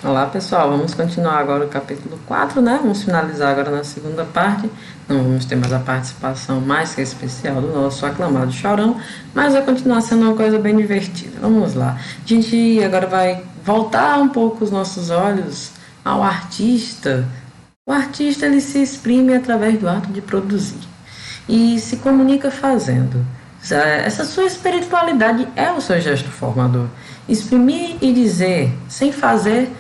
Olá pessoal, vamos continuar agora o capítulo 4, né? Vamos finalizar agora na segunda parte. Não vamos ter mais a participação mais que especial do nosso aclamado Chorão, mas vai continuar sendo uma coisa bem divertida. Vamos lá. A gente agora vai voltar um pouco os nossos olhos ao artista. O artista ele se exprime através do ato de produzir e se comunica fazendo. Essa sua espiritualidade é o seu gesto formador. Exprimir e dizer sem fazer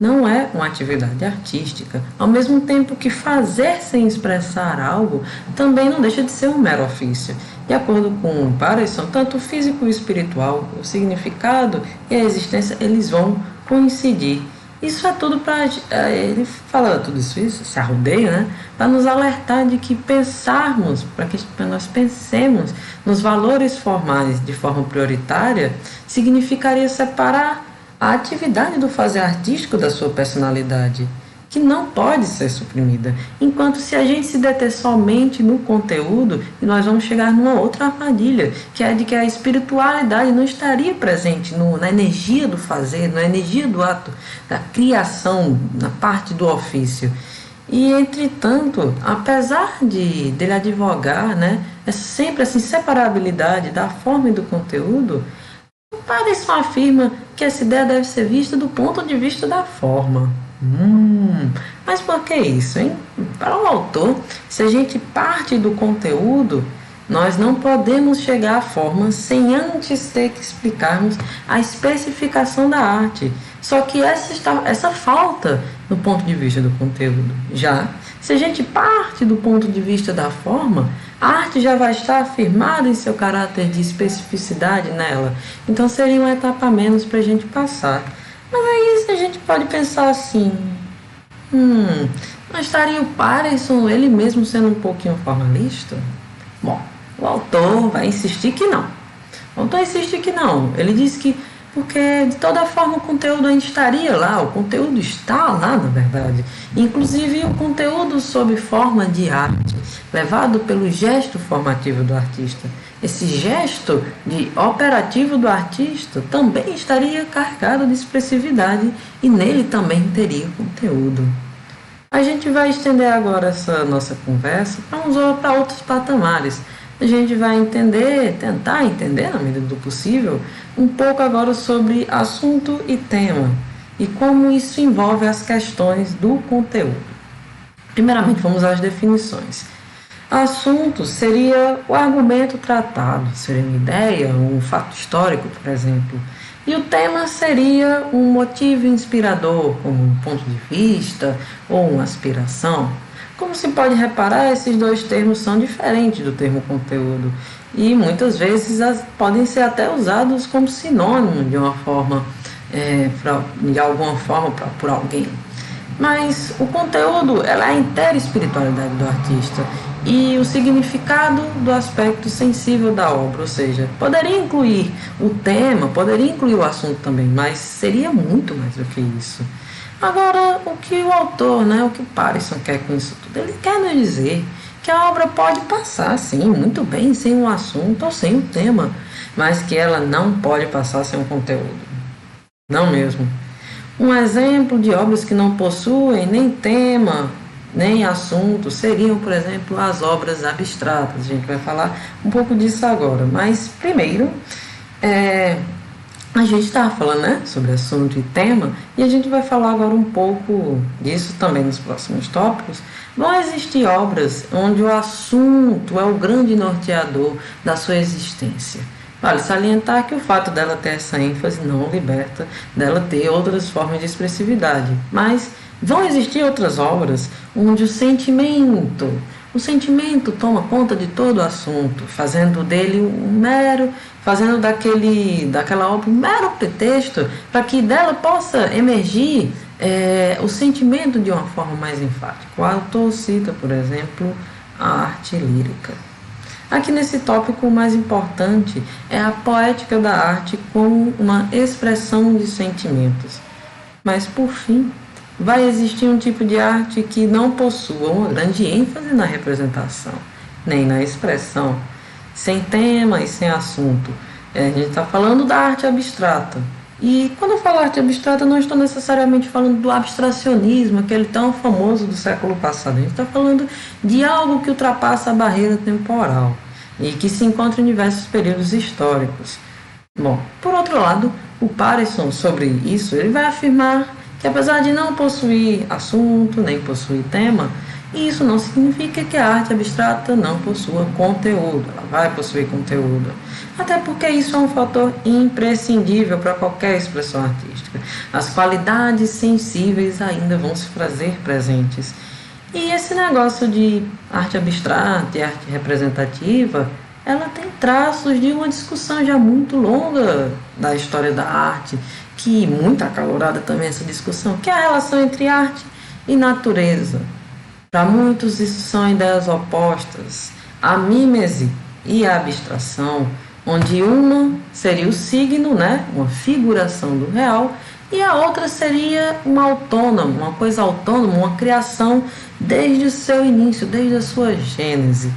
não é uma atividade artística, ao mesmo tempo que fazer sem expressar algo também não deixa de ser um mero ofício. De acordo com Parison, tanto o físico e o espiritual, o significado e a existência, eles vão coincidir. Isso é tudo para ele fala tudo isso se arrodeia, né? Para nos alertar de que pensarmos, para que nós pensemos nos valores formais de forma prioritária, significaria separar a atividade do fazer artístico da sua personalidade, que não pode ser suprimida. Enquanto se a gente se deter somente no conteúdo, nós vamos chegar numa outra armadilha, que é de que a espiritualidade não estaria presente na energia do fazer, na energia do ato, da criação, na parte do ofício. E, entretanto, apesar dele advogar, né, sempre essa inseparabilidade da forma e do conteúdo, Parison afirma que essa ideia deve ser vista do ponto de vista da forma. Mas por que isso, hein? Para o autor, se a gente parte do conteúdo, nós não podemos chegar à forma sem antes ter que explicarmos a especificação da arte. Só que essa falta no ponto de vista do conteúdo. Já, se a gente parte do ponto de vista da forma, a arte já vai estar afirmada em seu caráter de especificidade nela. Então seria uma etapa a menos para a gente passar. Mas aí a gente pode pensar assim, não estaria o Parison ele mesmo sendo um pouquinho formalista? Bom, o autor vai insistir que não. O autor insiste que não. Ele diz que porque de toda forma o conteúdo ainda estaria lá, o conteúdo está lá na verdade. Inclusive o conteúdo sob forma de arte, levado pelo gesto formativo do artista. Esse gesto operativo do artista também estaria carregado de expressividade e nele também teria conteúdo. A gente vai estender agora essa nossa conversa para outros patamares. A gente vai tentar entender, na medida do possível, um pouco agora sobre assunto e tema e como isso envolve as questões do conteúdo. Primeiramente, vamos às definições. Assunto seria o argumento tratado, seria uma ideia, um fato histórico, por exemplo. E o tema seria um motivo inspirador, como um ponto de vista ou uma aspiração. Como se pode reparar, esses dois termos são diferentes do termo conteúdo e muitas vezes podem ser até usados como sinônimo de alguma forma por alguém. Mas o conteúdo é a inteira espiritualidade do artista e o significado do aspecto sensível da obra, ou seja, poderia incluir o tema, poderia incluir o assunto também, mas seria muito mais do que isso. Agora, o que o autor, o que Parison quer com isso tudo? Ele quer nos dizer que a obra pode passar, sim, muito bem, sem um assunto ou sem um tema, mas que ela não pode passar sem um conteúdo. Não mesmo. Um exemplo de obras que não possuem nem tema, nem assunto, seriam, por exemplo, as obras abstratas. A gente vai falar um pouco disso agora, mas primeiro, a gente estava falando sobre assunto e tema, e a gente vai falar agora um pouco disso também nos próximos tópicos. Vão existir obras onde o assunto é o grande norteador da sua existência. Vale salientar que o fato dela ter essa ênfase não liberta dela ter outras formas de expressividade, mas vão existir outras obras onde o sentimento toma conta de todo o assunto, fazendo daquela obra um mero pretexto para que dela possa emergir o sentimento de uma forma mais enfática. O autor cita, por exemplo, a arte lírica. Aqui nesse tópico, o mais importante é a poética da arte como uma expressão de sentimentos. Mas, por fim, vai existir um tipo de arte que não possua uma grande ênfase na representação, nem na expressão, sem tema e sem assunto. A gente está falando da arte abstrata. E quando eu falo arte abstrata, eu não estou necessariamente falando do abstracionismo, aquele tão famoso do século passado. A gente está falando de algo que ultrapassa a barreira temporal e que se encontra em diversos períodos históricos. Bom, por outro lado, o Pareson, sobre isso, ele vai afirmar que apesar de não possuir assunto, nem possuir tema, isso não significa que a arte abstrata não possua conteúdo, ela vai possuir conteúdo. Até porque isso é um fator imprescindível para qualquer expressão artística. As qualidades sensíveis ainda vão se fazer presentes. E esse negócio de arte abstrata e arte representativa, ela tem traços de uma discussão já muito longa da história da arte, que muito acalorada também essa discussão, que é a relação entre arte e natureza. Para muitos isso são ideias opostas, a mímese e a abstração, onde uma seria o signo, né, uma figuração do real, e a outra seria uma autônoma, uma coisa autônoma, uma criação desde o seu início, desde a sua gênese.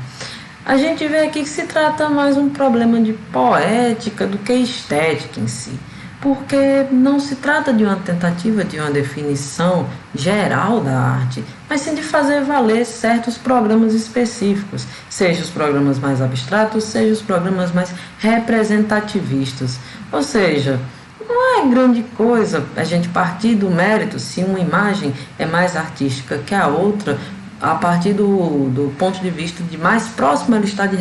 A gente vê aqui que se trata mais um problema de poética do que estética em si, porque não se trata de uma tentativa de uma definição geral da arte, mas sim de fazer valer certos programas específicos, seja os programas mais abstratos, seja os programas mais representativistas. Ou seja, não é grande coisa a gente partir do mérito se uma imagem é mais artística que a outra, a partir do ponto de vista de mais próximo ela está de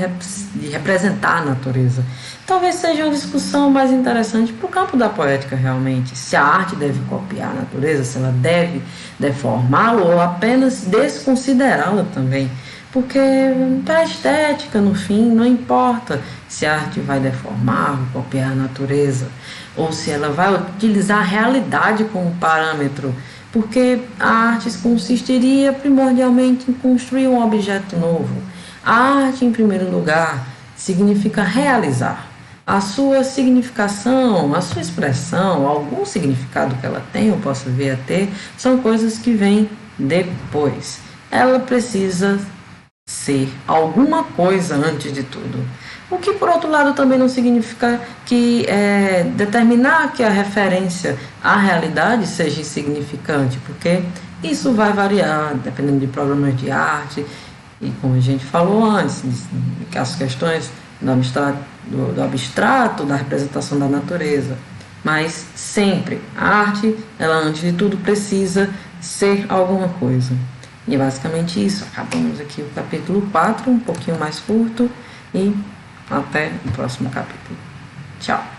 representar a natureza. Talvez seja uma discussão mais interessante para o campo da poética realmente, se a arte deve copiar a natureza, se ela deve deformá-la ou apenas desconsiderá-la também. Porque para a estética, no fim, não importa se a arte vai deformar ou copiar a natureza, ou se ela vai utilizar a realidade como parâmetro, porque a arte consistiria primordialmente em construir um objeto novo. A arte, em primeiro lugar, significa realizar. A sua significação, a sua expressão, algum significado que ela tem ou possa vir a ter, são coisas que vêm depois. Ela precisa ser alguma coisa antes de tudo. O que, por outro lado, também não significa que determinar que a referência à realidade seja insignificante, porque isso vai variar dependendo de programas de arte, e como a gente falou antes, as questões do abstrato, da representação da natureza. Mas sempre, a arte, ela antes de tudo precisa ser alguma coisa. E é basicamente isso. Acabamos aqui o capítulo 4, um pouquinho mais curto, e até o próximo capítulo. Tchau!